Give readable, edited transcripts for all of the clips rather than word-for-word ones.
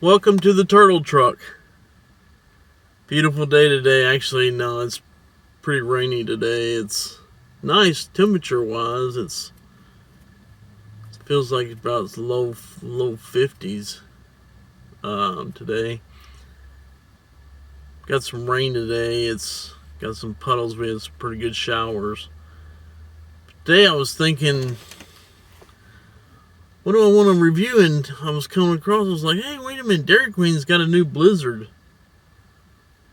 Welcome to the turtle truck. Beautiful day today. Actually, no, it's pretty rainy today. It's nice temperature wise. It feels like it's about low 50s today. Got some rain today. It's got some puddles. We had some pretty good showers. Today I was thinking, what do I want to review? And I was coming across, I was like, hey, wait a minute, Dairy Queen's got a new Blizzard.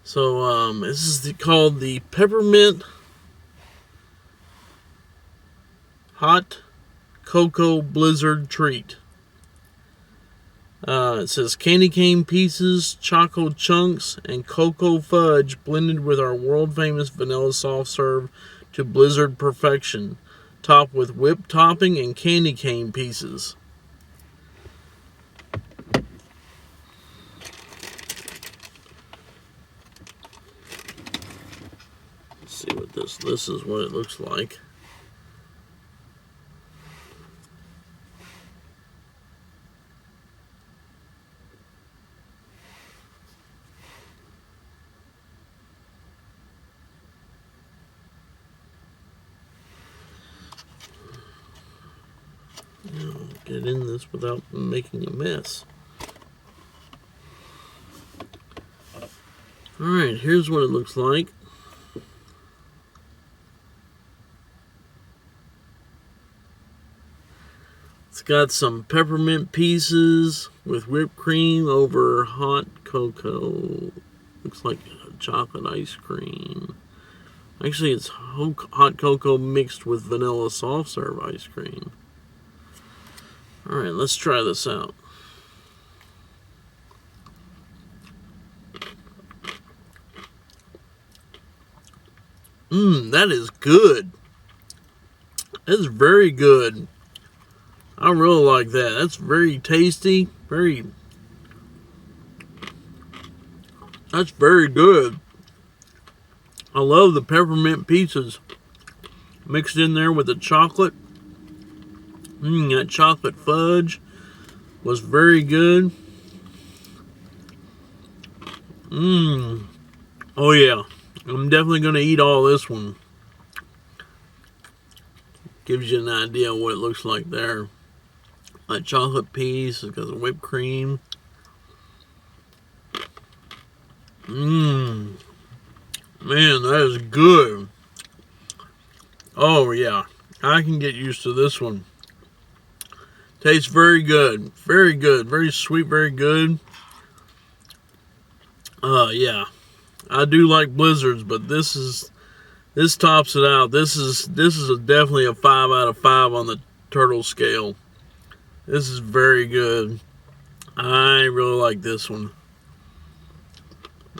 So this is called the Peppermint Hot Cocoa Blizzard Treat. It says candy cane pieces, choco chunks, and cocoa fudge blended with our world famous vanilla soft serve to blizzard perfection, topped with whipped topping and candy cane pieces. Let's see what this is what it looks like. Get in this without making a mess. Alright, here's what it looks like. It's got some peppermint pieces with whipped cream over hot cocoa. Looks like chocolate ice cream. Actually, it's hot cocoa mixed with vanilla soft serve ice cream. Alright, let's try this out. That is good. That is very good. I really like that. That's very tasty. That's very good. I love the peppermint pieces mixed in there with the chocolate. That chocolate fudge was very good. Oh yeah, I'm definitely going to eat all this one. Gives you an idea of what it looks like there. A chocolate piece, it's got the whipped cream. Man, that is good. Oh yeah, I can get used to this one. Tastes very good. Very good. Very sweet, very good. Yeah. I do like blizzards, but this tops it out. This is definitely a 5 out of 5 on the turtle scale. This is very good. I really like this one.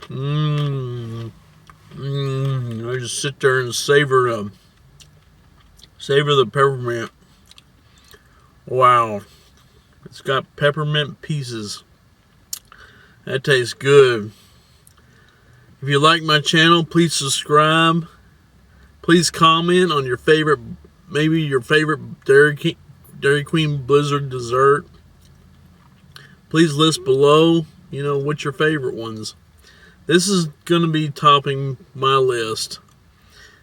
I just sit there and savor the peppermint. Wow. It's got peppermint pieces. That tastes good. If you like my channel, please subscribe. Please comment on your favorite, maybe your favorite Dairy Queen Blizzard dessert. Please list below, what's your favorite ones. This is going to be topping my list.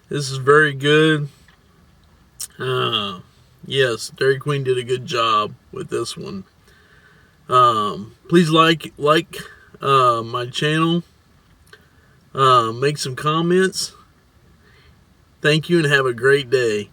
This is very good. Yes, Dairy Queen did a good job with this one. Please like my channel. Make some comments. Thank you and have a great day.